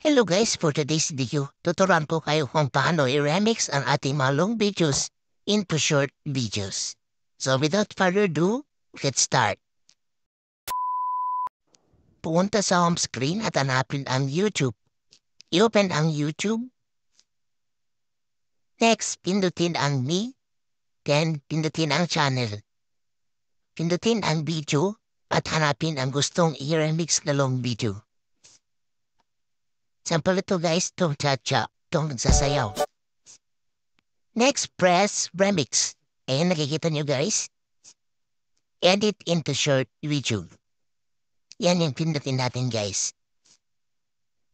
Hello guys, for today's video, tuturuan ko kayo kung paano i-remix ang ating mga long videos into short videos. So without further ado, let's start. Pumunta sa home screen at hanapin ang YouTube. I-open ang YouTube. Next, pindutin ang me. Then, pindutin ang channel. Pindutin ang video at hanapin ang gustong i-remix na long video. Sample ito guys, itong cha-cha, itong nagsasayaw. Next, press remix. Ayan, nakikita nyo guys. Edit into short video. Yan yung pindutin natin guys.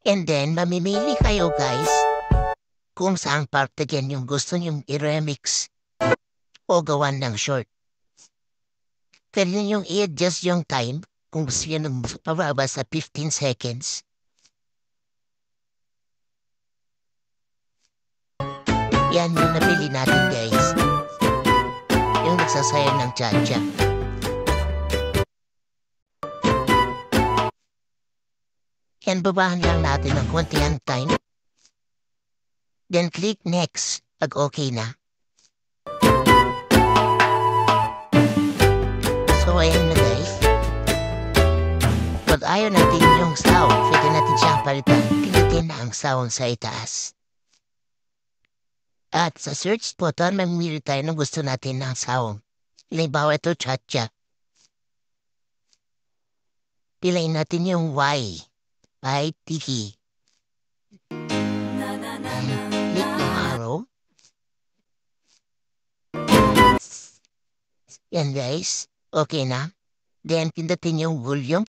And then, mamimili kayo guys kung saang part again yung gusto nyong i-remix o gawan ng short. Pwede nyo i-adjust yung time kung gusto nyo nung pababa sa 15 seconds. Yan yung napili natin guys. Yung nagsasayaw ng cha-cha. Yan, babahan lang natin ng konti ang time. Then click next pag okay na. So ayan na guys. Pag ayaw natin yung sound, pwede natin siyang palitan. Pindutin na ang sound sa itaas. At sa search button, mamili tayo ng gusto natin ng sound. Halimbawa ito, cha-cha. Pilayin natin yung Y. YTV. Click yung arrow. Yan guys. Okay na. Then, pindutin yung volume.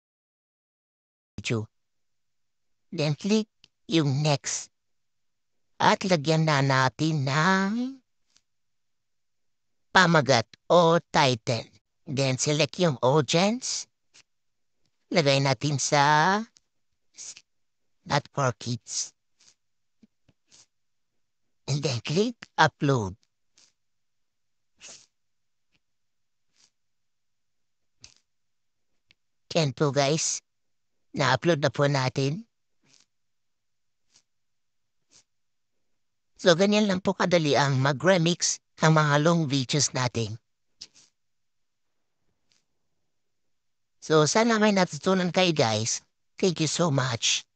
Then, click yung next. At lagyan na natin ng pamagat o title. Then, select yung audience. Lagay natin sa Not for Kids. And then, click upload. Yan po guys. Na-upload na po natin. So, ganyan lang po kadali ang mag-remix ng mga long videos natin. So, sana may natutunan kayo guys. Thank you so much.